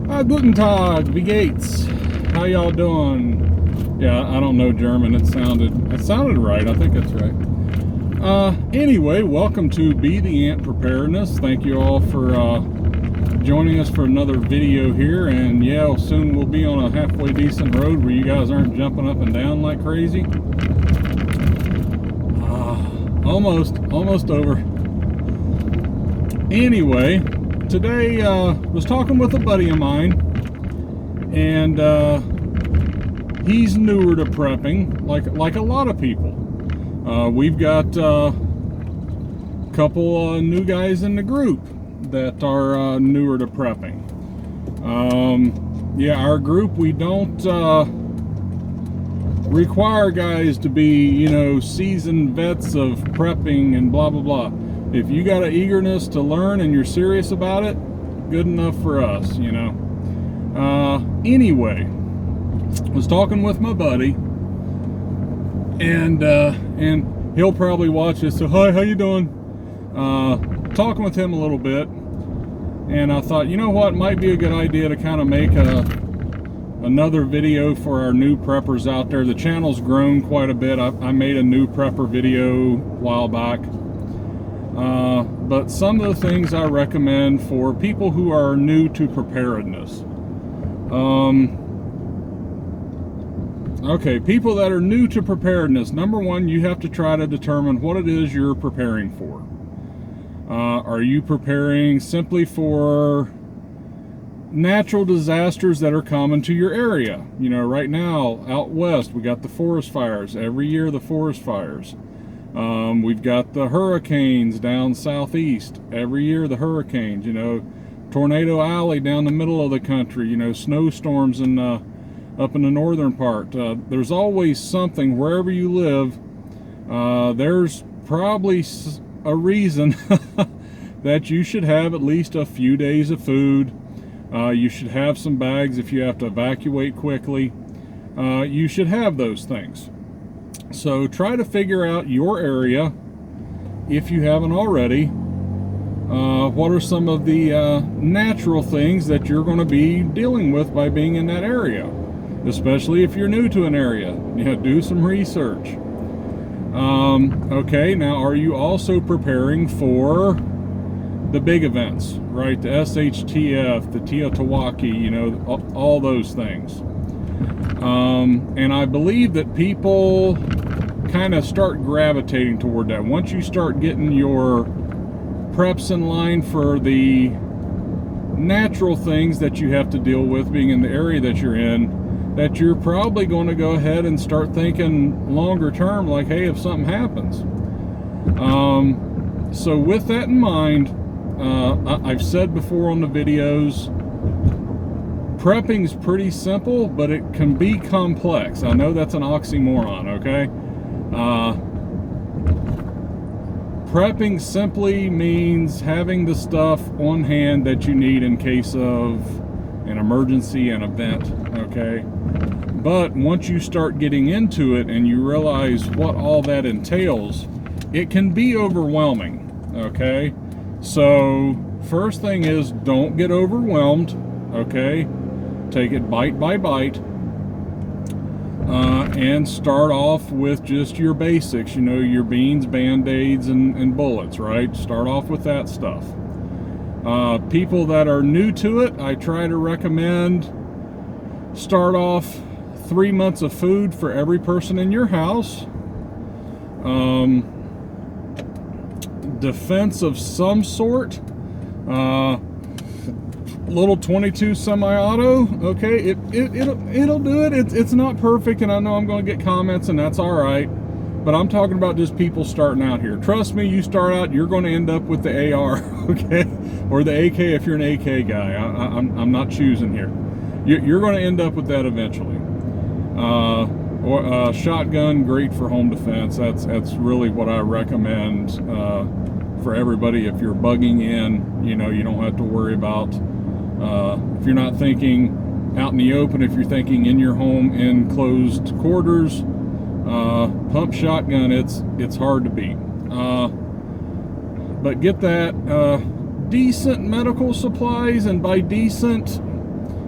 Guten Tag, wie geht's? How y'all doing? Yeah, I don't know German. It sounded right. I think that's right. Anyway, welcome to Be the Ant Preparedness. Thank you all for joining us for another video here. And yeah, soon we'll be on a halfway decent road where you guys aren't jumping up and down like crazy. Almost over. Anyway, today was talking with a buddy of mine, and he's newer to prepping, like a lot of people. We've got a couple new guys in the group that are newer to prepping. Yeah, our group, we don't require guys to be, seasoned vets of prepping and blah blah blah. If you got an eagerness to learn and you're serious about it, good enough for us, Anyway, I was talking with my buddy, and he'll probably watch this. So, hi, how you doing? Talking with him a little bit, and I thought, you know what, might be a good idea to kind of make another video for our new preppers out there. The channel's grown quite a bit. I made a new prepper video a while back. But some of the things I recommend for people who are new to preparedness. Okay, people that are new to preparedness, number one, you have to try to determine what it is you're preparing for. Are you preparing simply for natural disasters that are common to your area? Right now, out west, we got the forest fires. Every year, the forest fires. We've got the hurricanes down southeast. Every year, the hurricanes, Tornado Alley down the middle of the country, snowstorms up in the northern part. There's always something wherever you live. There's probably a reason that you should have at least a few days of food. You should have some bags if you have to evacuate quickly. You should have those things. So try to figure out your area, if you haven't already. What are some of the natural things that you're going to be dealing with by being in that area, especially if you're new to an area? Do some research. Okay, now are you also preparing for the big events, right? The SHTF, the Teotihuacan, all those things. And I believe that people kind of start gravitating toward that. Once you start getting your preps in line for the natural things that you have to deal with being in the area that you're in, that you're probably going to go ahead and start thinking longer term, like, hey, if something happens. So with that in mind, I've said before on the videos, prepping's pretty simple, but it can be complex. I know that's an oxymoron, okay? Prepping simply means having the stuff on hand that you need in case of an emergency, an event, okay? But once you start getting into it and you realize what all that entails, it can be overwhelming, okay? So first thing is, don't get overwhelmed, okay? Take it bite by bite, and start off with just your basics, your beans, band-aids, and bullets, right? Start off with that stuff. People that are new to it, I try to recommend start off 3 months of food for every person in your house. Defense of some sort. Little 22 semi-auto, okay, it'll do it. It's not perfect, and I know I'm going to get comments, and that's all right. But I'm talking about just people starting out here. Trust me, you start out, you're going to end up with the AR, okay, or the AK if you're an AK guy. I'm not choosing here. You're going to end up with that eventually. Or shotgun, great for home defense. That's really what I recommend for everybody. If you're bugging in, you don't have to worry about. If you're not thinking out in the open, if you're thinking in your home in closed quarters, pump shotgun, it's hard to beat. But get that decent medical supplies, and by decent,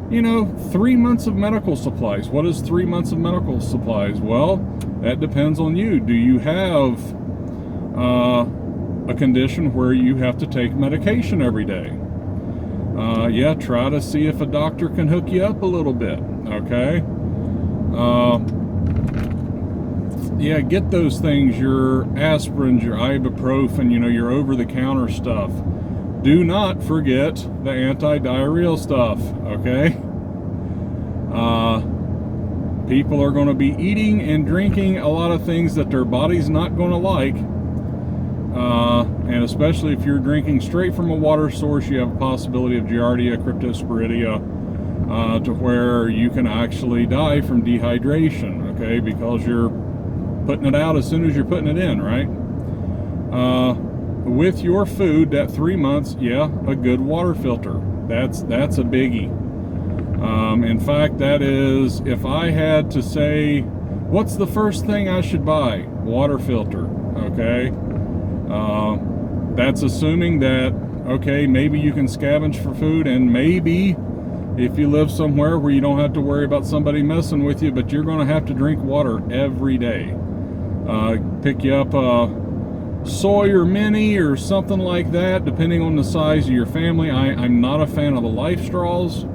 you know, 3 months of medical supplies. What is 3 months of medical supplies? Well, that depends on you. Do you have a condition where you have to take medication every day? Yeah, try to see if a doctor can hook you up a little bit, okay? Yeah, get those things, your aspirins, your ibuprofen, you know, your over-the-counter stuff. Do not forget the anti-diarrheal stuff, okay? People are going to be eating and drinking a lot of things that their body's not going to like. And especially if you're drinking straight from a water source, you have a possibility of Giardia, Cryptosporidia, to where you can actually die from dehydration, okay? Because you're putting it out as soon as you're putting it in, right? With your food, that 3 months, yeah, a good water filter. That's a biggie. In fact, that is, if I had to say, what's the first thing I should buy? Water filter, okay? That's assuming that, okay, maybe you can scavenge for food, and maybe if you live somewhere where you don't have to worry about somebody messing with you, but you're going to have to drink water every day. Pick you up a soy or mini or something like that, depending on the size of your family. I'm not a fan of the life straws.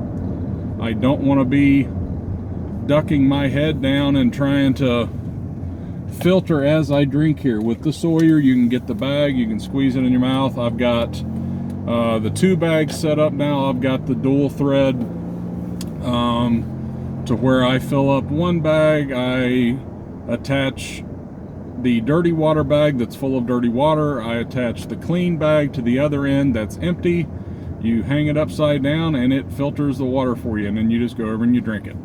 I don't want to be ducking my head down and trying to filter as I drink here. With the Sawyer, you can get the bag, you can squeeze it in your mouth. I've got the 2 bags set up now. I've got the dual thread to where I fill up 1 bag, I attach the dirty water bag that's full of dirty water, I attach the clean bag to the other end that's empty. You hang it upside down and it filters the water for you, and then you just go over and you drink it.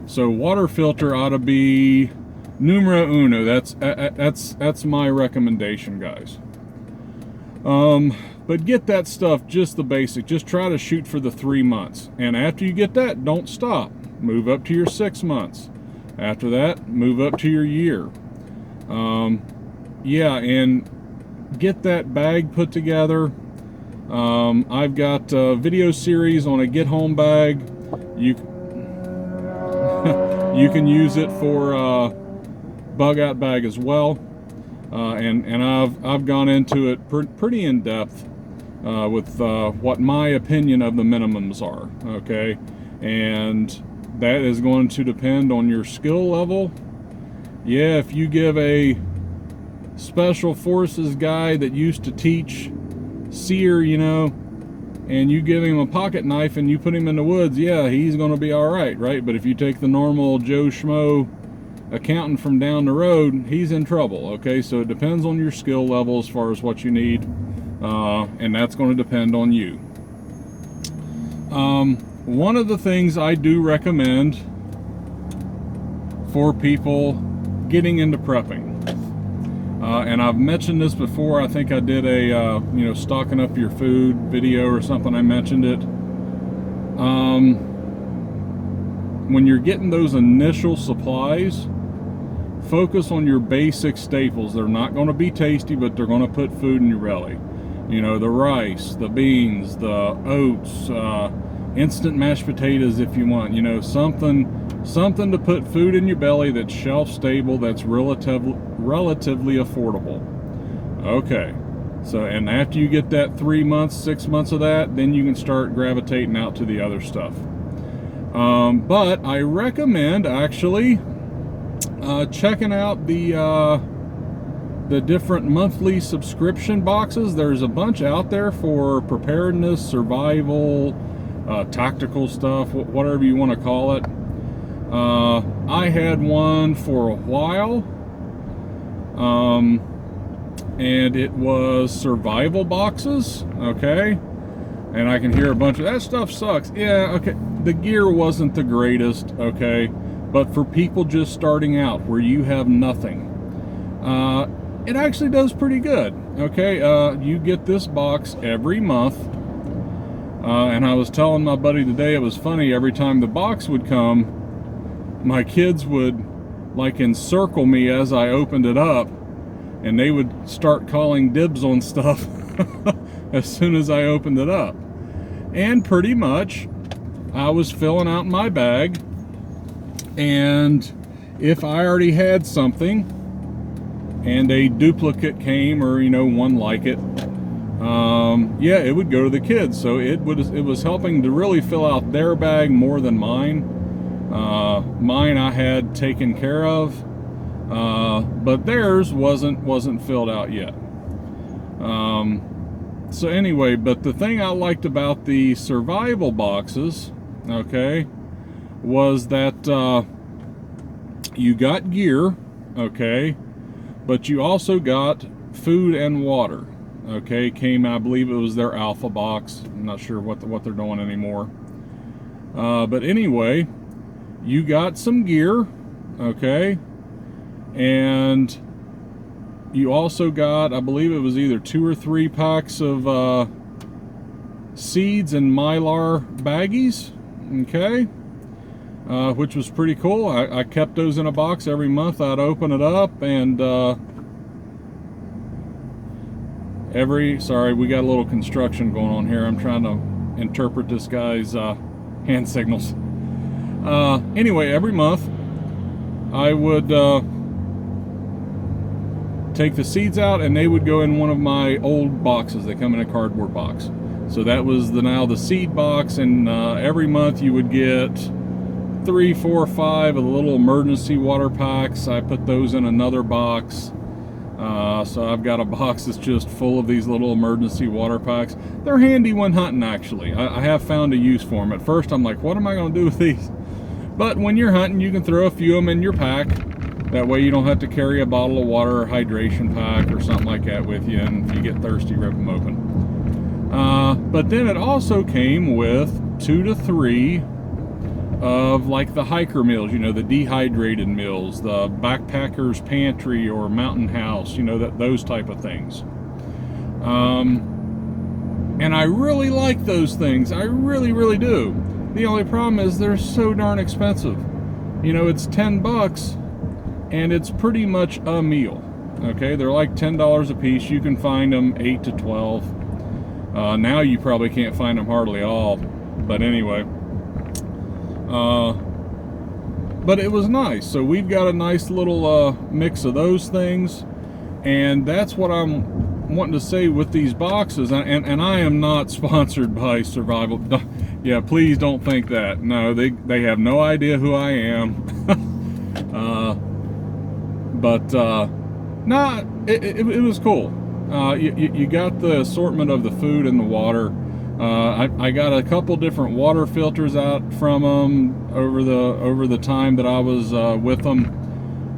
So water filter ought to be numero uno. That's my recommendation, guys. But get that stuff, just the basic. Just try to shoot for the 3 months, and after you get that, don't stop. Move up to your 6 months. After that, move up to your year. Yeah, and get that bag put together. I've got a video series on a get home bag. You can use it for a bug out bag as well. And I've gone into it pretty in depth with what my opinion of the minimums are, okay? And that is going to depend on your skill level. Yeah, if you give a special forces guy that used to teach seer, you know, and you give him a pocket knife and you put him in the woods, yeah, he's going to be all right, right? But if you take the normal Joe Schmo accountant from down the road, he's in trouble, okay? So it depends on your skill level as far as what you need, and that's going to depend on you. One of the things I do recommend for people getting into prepping, and I've mentioned this before, I think I did a you know, stocking up your food video or something, I mentioned it. When you're getting those initial supplies, focus on your basic staples. They're not going to be tasty, but they're going to put food in your belly. You know, the rice, the beans, the oats, instant mashed potatoes if you want. You know, something to put food in your belly that's shelf stable, that's relatively affordable. Okay, so, and after you get that 3 months, 6 months of that, then you can start gravitating out to the other stuff. But I recommend actually checking out the different monthly subscription boxes. There's a bunch out there for preparedness, survival, tactical stuff, whatever you want to call it. I had one for a while, and it was survival boxes, okay? And I can hear a bunch of, that stuff sucks. Yeah, okay, the gear wasn't the greatest, okay? But for people just starting out where you have nothing, it actually does pretty good, okay? You get this box every month, and I was telling my buddy today, it was funny, every time the box would come, my kids would like encircle me as I opened it up, and they would start calling dibs on stuff as soon as I opened it up. And pretty much I was filling out my bag, and if I already had something and a duplicate came, or one like it, yeah, it would go to the kids. So it was helping to really fill out their bag more than mine. Mine I had taken care of, but theirs wasn't filled out yet. So anyway, but the thing I liked about the survival boxes, okay, was that you got gear, okay, but you also got food and water, okay. Came, I believe it was their alpha box. I'm not sure what they're doing anymore. But anyway, you got some gear, okay, and you also got, I believe it was either 2 or 3 packs of seeds and mylar baggies, okay, which was pretty cool. I kept those in a box. Every month I'd open it up, and sorry, we got a little construction going on here. I'm trying to interpret this guy's hand signals. Anyway, every month I would take the seeds out, and they would go in one of my old boxes. They come in a cardboard box. So that was now the seed box, and every month you would get 3, 4, 5 of the little emergency water packs. I put those in another box. So I've got a box that's just full of these little emergency water packs. They're handy when hunting, actually. I have found a use for them. At first I'm like, what am I going to do with these? But when you're hunting, you can throw a few of them in your pack. That way you don't have to carry a bottle of water or hydration pack or something like that with you, and if you get thirsty, rip them open. But then it also came with 2 to 3 of like the hiker meals, the dehydrated meals, the backpacker's pantry or mountain house, those type of things. And I really like those things. I really, really do. The only problem is they're so darn expensive. It's $10 and it's pretty much a meal. Okay, they're like $10 a piece. You can find them 8 to 12. Now you probably can't find them hardly all, but anyway. But it was nice. So we've got a nice little mix of those things, and that's what I'm wanting to say with these boxes. And I am not sponsored by Survival. Yeah, please don't think that. No, they have no idea who I am. No, it was cool. You got the assortment of the food and the water. I got a couple different water filters out from them over the time that I was with them.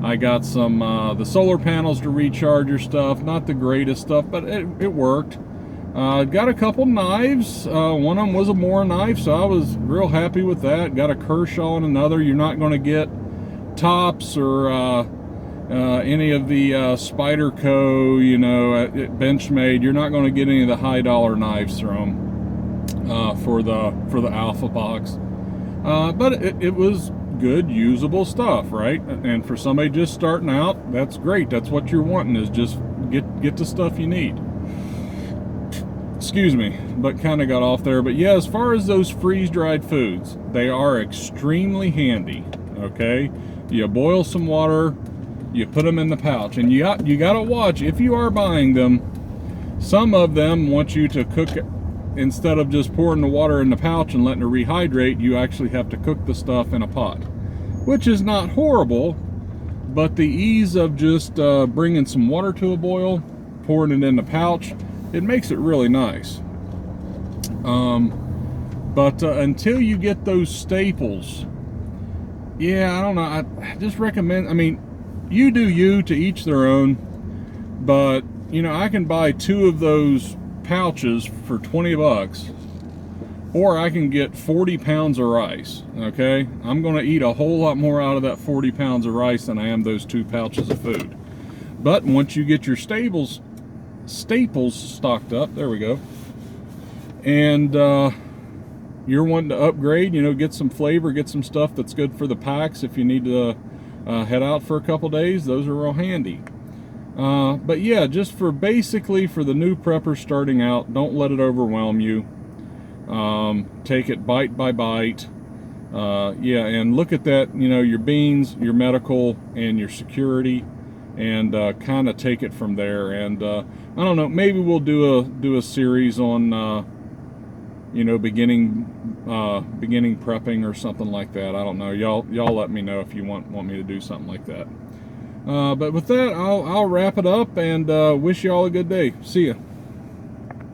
I got some the solar panels to recharge your stuff. Not the greatest stuff, but it worked. Got a couple knives. One of them was a Moore knife, so I was real happy with that. Got a Kershaw and another. You're not going to get Tops or any of the Spyderco, Benchmade. You're not going to get any of the high dollar knives from them. For the alpha box, but it was good, usable stuff, right? And for somebody just starting out, that's great. That's what you're wanting, is just get the stuff you need. Excuse me, but kind of got off there. But yeah, as far as those freeze-dried foods, they are extremely handy. Okay, you boil some water, you put them in the pouch, and you got to watch if you are buying them. Some of them want you to cook. Instead of just pouring the water in the pouch and letting it rehydrate, you actually have to cook the stuff in a pot, which is not horrible, but the ease of just bringing some water to a boil, pouring it in the pouch, it makes it really nice. But until you get those staples, yeah, I don't know, I just recommend, you do you, to each their own, but I can buy 2 of those pouches for $20, or I can get 40 pounds of rice. Okay, I'm going to eat a whole lot more out of that 40 pounds of rice than I am those 2 pouches of food. But once you get your staples stocked up, there we go, and you're wanting to upgrade, get some flavor, get some stuff that's good for the packs if you need to head out for a couple days, those are real handy. But yeah, just basically for the new prepper starting out, don't let it overwhelm you. Take it bite by bite. Yeah, and look at that, you know, your beans, your medical, and your security, and kind of take it from there. And I don't know, maybe we'll do a series on you know, beginning prepping or something like that. I don't know. Y'all let me know if you want me to do something like that. But with that, I'll wrap it up and wish y'all a good day. See ya.